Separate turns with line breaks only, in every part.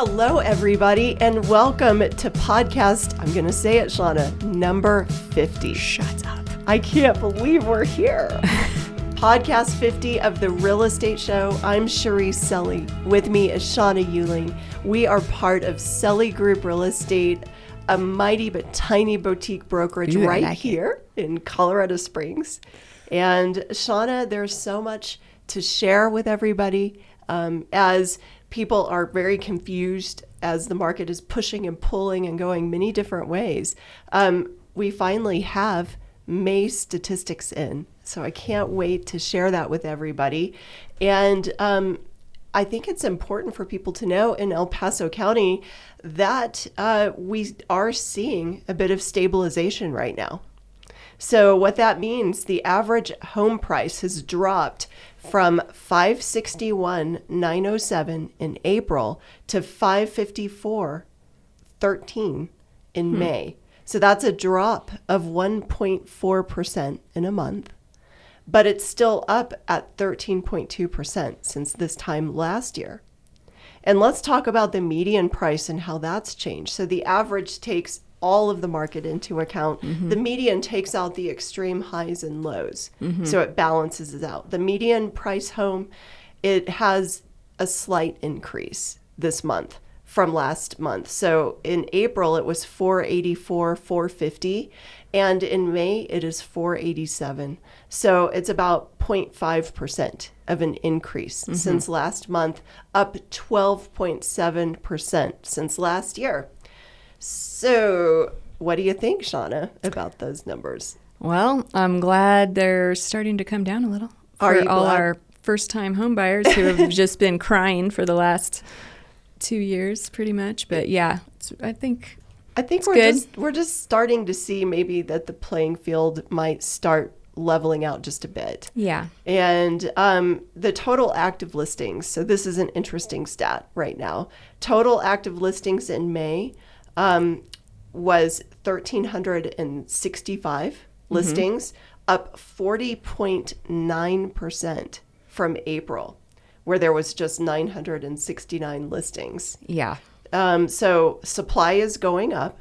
Hello, everybody, and welcome to podcast, I'm going to say it, Shawna, number 50.
Shut up.
I can't believe we're here. Podcast 50 of The Real Estate Show. I'm Cherise Selley. With me is Shawna Uehling. We are part of Selley Group Real Estate, a mighty but tiny boutique brokerage here in Colorado Springs. And Shawna, there's so much to share with everybody as people are very confused as the market is pushing and pulling and going many different ways. We finally have May statistics in, so I can't wait to share that with everybody. And I think it's important for people to know in El Paso County that we are seeing a bit of stabilization right now. So what that means, the average home price has dropped from $561,907 in April to $554,13 in May. So that's a drop of 1.4% in a month, but it's still up at 13.2% since this time last year. And let's talk about the median price and how that's changed. So the average takes all of the market into account. The median takes out the extreme highs and lows. So it balances it out. The median price home, it has a slight increase this month from last month. So in April, it was $484,450, and in May, it is $487. So it's about 0.5% of an increase since last month, up 12.7% since last year. So what do you think, Shawna, about those numbers?
Well, I'm glad they're starting to come down a little for all our first-time home buyers who have just been crying for the last 2 years pretty much. But yeah, I think
we're just starting to see maybe that the playing field might start leveling out just a bit.
Yeah.
And the total active listings, so this is an interesting stat right now. Total active listings in May was 1,365 listings, up 40.9% from April, where there was just 969 listings.
Yeah.
So supply is going up.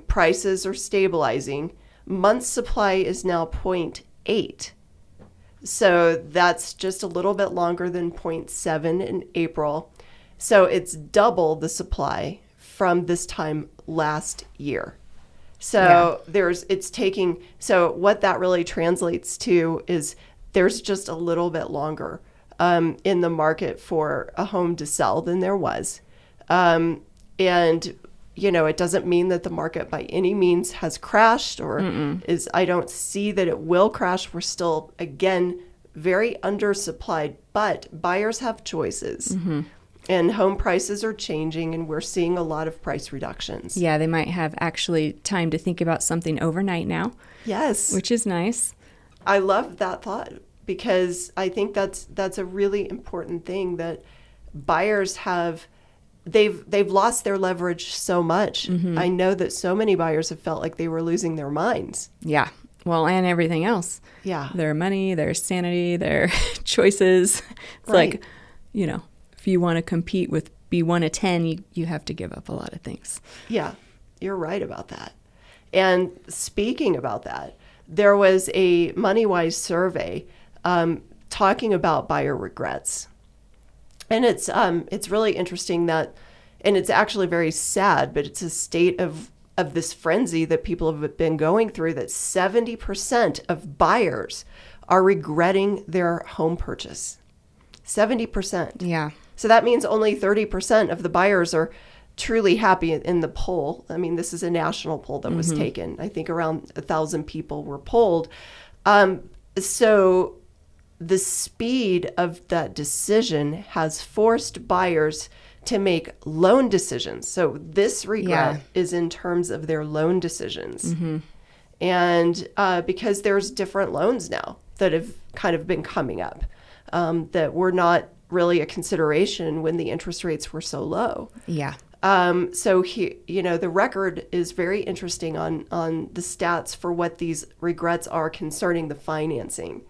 Prices are stabilizing. Month supply is now 0.8. So that's just a little bit longer than 0.7 in April. So it's double the supply from this time last year. So so what that really translates to is there's just a little bit longer in the market for a home to sell than there was. And, it doesn't mean that the market by any means has crashed I don't see that it will crash. We're still, again, very undersupplied, but buyers have choices. And home prices are changing, and we're seeing a lot of price reductions.
Yeah, they might have actually time to think about something overnight now.
Yes.
Which is nice.
I love that thought because I think that's a really important thing that buyers have. They've lost their leverage so much. I know that so many buyers have felt like they were losing their minds.
Yeah. Well, and everything else.
Yeah.
Their money, their sanity, their choices. It's like, if you want to compete with be one of 10, you have to give up a lot of things.
Yeah, you're right about that. And speaking about that, there was a MoneyWise survey talking about buyer regrets. And it's really interesting that, and it's actually very sad, but it's a state of this frenzy that people have been going through, that 70% of buyers are regretting their home purchase. 70%.
Yeah.
So that means only 30% of the buyers are truly happy in the poll. I mean, this is a national poll that was taken. I think around 1,000 people were polled. So the speed of that decision has forced buyers to make loan decisions. So this regret is in terms of their loan decisions. And because there's different loans now that have kind of been coming up that were not really a consideration when the interest rates were so low.
Yeah.
So the record is very interesting on the stats for what these regrets are concerning the financing.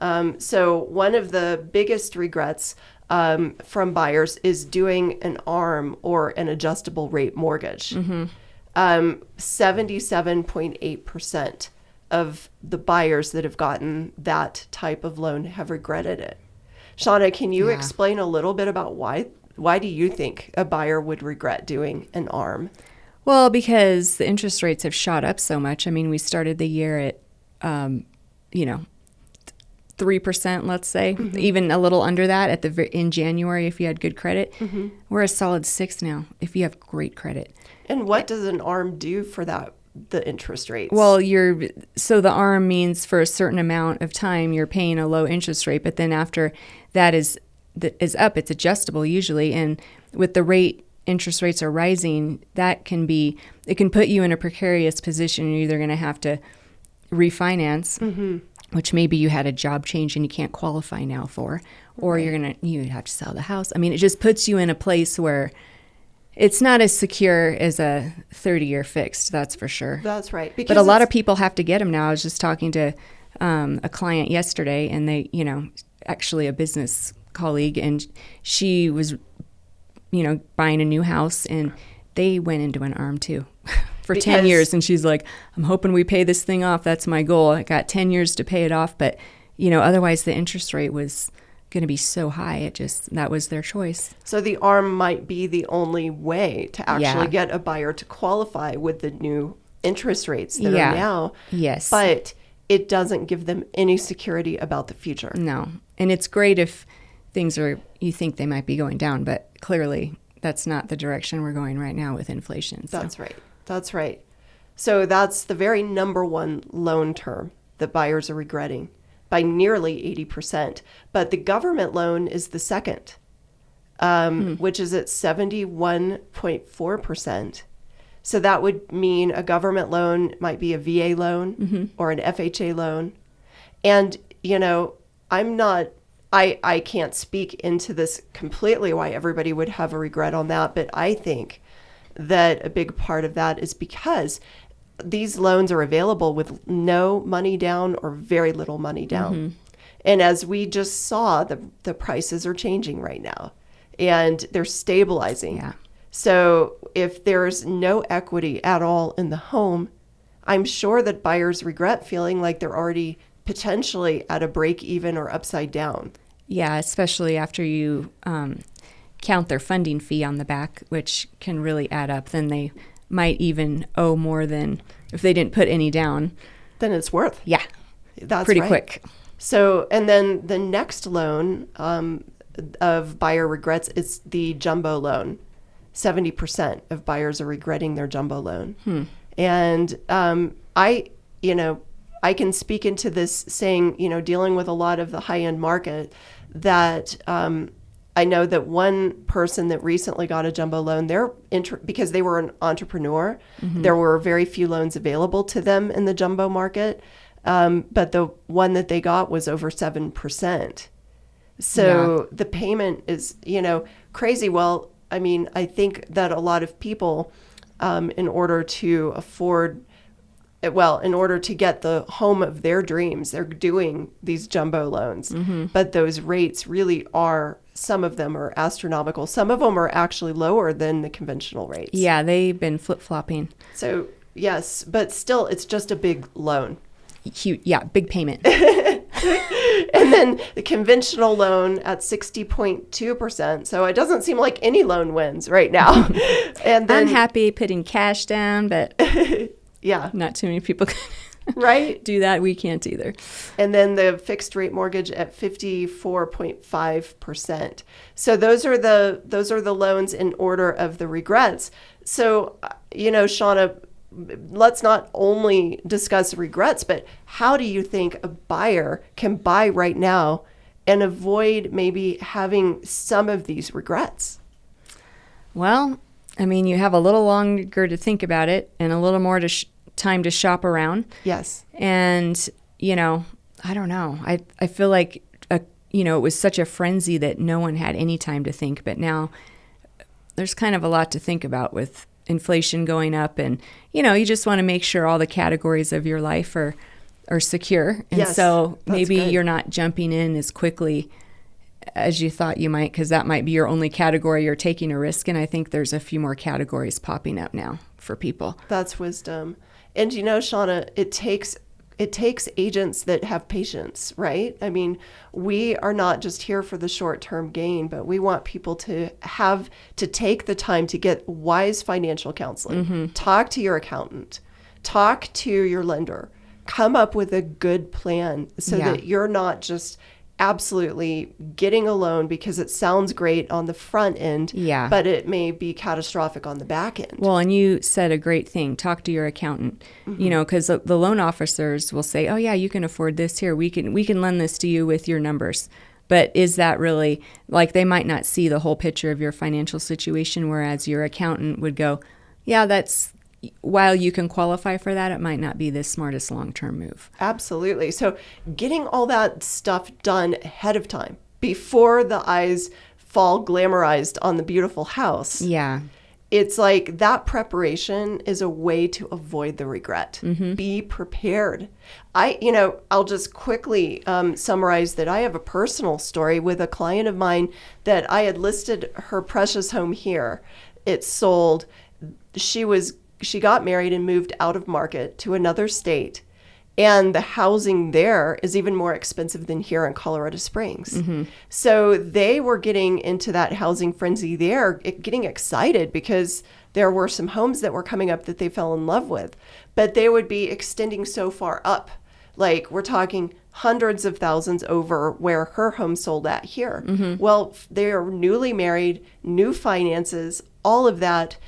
So one of the biggest regrets from buyers is doing an ARM or an adjustable rate mortgage. 77.8% of the buyers that have gotten that type of loan have regretted it. Shawna, can you explain a little bit about why do you think a buyer would regret doing an ARM?
Well, because the interest rates have shot up so much. I mean, we started the year at, 3%, let's say, even a little under that in January if you had good credit. We're a solid 6 now if you have great credit.
And what does an ARM do for the interest rates?
Well, so the ARM means for a certain amount of time you're paying a low interest rate, but then after that is up, it's adjustable usually, and with the interest rates are rising, it can put you in a precarious position. You're either going to have to refinance, which maybe you had a job change and you can't qualify now for, or you'd have to sell the house. I mean, it just puts you in a place where it's not as secure as a 30-year fixed, that's for sure.
That's right.
But a lot of people have to get them now. I was just talking to a client yesterday, and they, actually a business colleague, and she was, buying a new house, and they went into an ARM too for 10 years. And she's like, I'm hoping we pay this thing off. That's my goal. I got 10 years to pay it off. But, otherwise the interest rate was going to be so high. That was their choice.
So the ARM might be the only way to actually get a buyer to qualify with the new interest rates that are now.
Yes.
But it doesn't give them any security about the future.
No. And it's great if you think they might be going down, but clearly that's not the direction we're going right now with inflation. So.
That's right. That's right. So that's the very number one loan term that buyers are regretting by nearly 80%. But the government loan is the second, which is at 71.4%. So that would mean a government loan might be a VA loan or an FHA loan. And, I can't speak into this completely why everybody would have a regret on that, but I think that a big part of that is because these loans are available with no money down or very little money down. And as we just saw, the prices are changing right now and they're stabilizing.
Yeah.
So if there's no equity at all in the home, I'm sure that buyers regret feeling like they're already potentially at a break even or upside down.
Yeah, especially after you count their funding fee on the back, which can really add up. Then they might even owe more than if they didn't put any down.
Then it's worth.
Yeah,
that's
pretty
right.
quick.
So, and then the next loan of buyer regrets is the jumbo loan. 70% of buyers are regretting their jumbo loan. And I can speak into this saying, dealing with a lot of the high-end market, that I know that one person that recently got a jumbo loan, because they were an entrepreneur, there were very few loans available to them in the jumbo market. But the one that they got was over 7%. So the payment is, crazy. Well, I mean, I think that a lot of people, in order to get the home of their dreams, they're doing these jumbo loans. But those rates really some of them are astronomical. Some of them are actually lower than the conventional rates.
Yeah, they've been flip-flopping.
So, yes, but still, it's just a big loan.
Huge, big payment.
And then the conventional loan at 60.2%. So it doesn't seem like any loan wins right now. And then,
I'm happy putting cash down, but
yeah,
not too many people can do that. We can't either.
And then the fixed rate mortgage at 54.5%. So those are the loans in order of the regrets. So, Shawna, let's not only discuss regrets, but how do you think a buyer can buy right now and avoid maybe having some of these regrets?
Well, I mean, you have a little longer to think about it and a little more time to shop around.
Yes.
And, I don't know. I feel like, it was such a frenzy that no one had any time to think. But now there's kind of a lot to think about with inflation going up, and you just want to make sure all the categories of your life are or secure. And
Yes,
so maybe
good.
you're not jumping in as quickly as you thought you might, because that might be your only category you're taking a risk in. I think there's a few more categories popping up now for people.
That's wisdom. And Shawna, it takes agents that have patience, right? I mean, we are not just here for the short-term gain, but we want people to take the time to get wise financial counseling. Talk to your accountant, talk to your lender, come up with a good plan so that you're not just absolutely getting a loan because it sounds great on the front end, but it may be catastrophic on the back end.
Well, and you said a great thing. Talk to your accountant, because the loan officers will say, oh, yeah, you can afford this here. We can lend this to you with your numbers. But is that really, like, they might not see the whole picture of your financial situation, whereas your accountant would go, yeah, while you can qualify for that, it might not be the smartest long-term move.
Absolutely. So getting all that stuff done ahead of time before the eyes fall glamorized on the beautiful house.
Yeah.
It's like that preparation is a way to avoid the regret. Be prepared. I'll just quickly summarize that I have a personal story with a client of mine that I had listed her precious home here. It sold. She got married and moved out of market to another state. And the housing there is even more expensive than here in Colorado Springs. So they were getting into that housing frenzy there, getting excited because there were some homes that were coming up that they fell in love with. But they would be extending so far up. Like, we're talking hundreds of thousands over where her home sold at here. Well, they are newly married, new finances, all of that.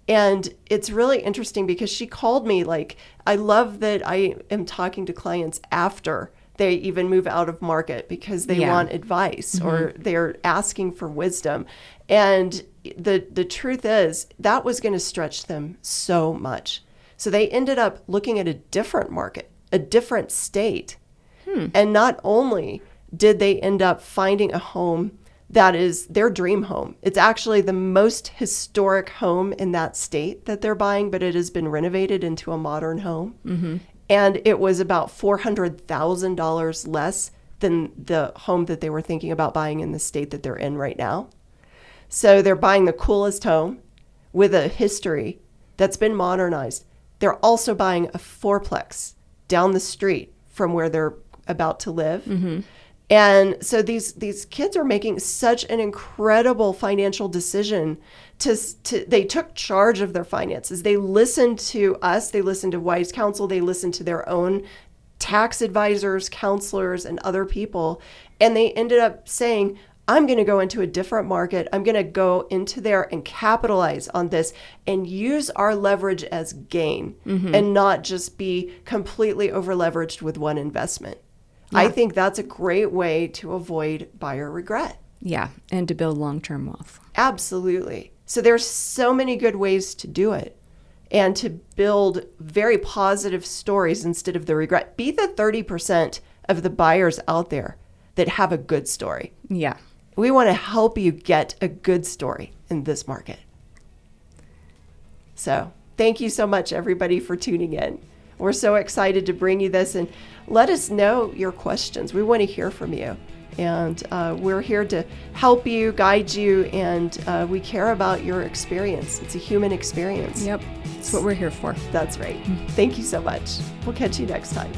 And it's really interesting because she called me like, I love that I am talking to clients after they even move out of market because they want advice or they're asking for wisdom. And the truth is that was going to stretch them so much. So they ended up looking at a different market, a different state. And not only did they end up finding a home that is their dream home. It's actually the most historic home in that state that they're buying, but it has been renovated into a modern home. And it was about $400,000 less than the home that they were thinking about buying in the state that they're in right now. So they're buying the coolest home with a history that's been modernized. They're also buying a fourplex down the street from where they're about to live. And so these kids are making such an incredible financial decision they took charge of their finances. They listened to us, they listened to wise counsel, they listened to their own tax advisors, counselors, and other people. And they ended up saying, I'm going to go into a different market. I'm going to go into there and capitalize on this and use our leverage as gain and not just be completely over leveraged with one investment. I think that's a great way to avoid buyer regret.
Yeah, and to build long-term wealth.
Absolutely. So there's so many good ways to do it and to build very positive stories instead of the regret. Be the 30% of the buyers out there that have a good story.
Yeah.
We want to help you get a good story in this market. So thank you so much, everybody, for tuning in. We're so excited to bring you this, and let us know your questions. We want to hear from you. And we're here to help you, guide you, and we care about your experience. It's a human experience.
Yep. That's what we're here for.
That's right. Thank you so much. We'll catch you next time.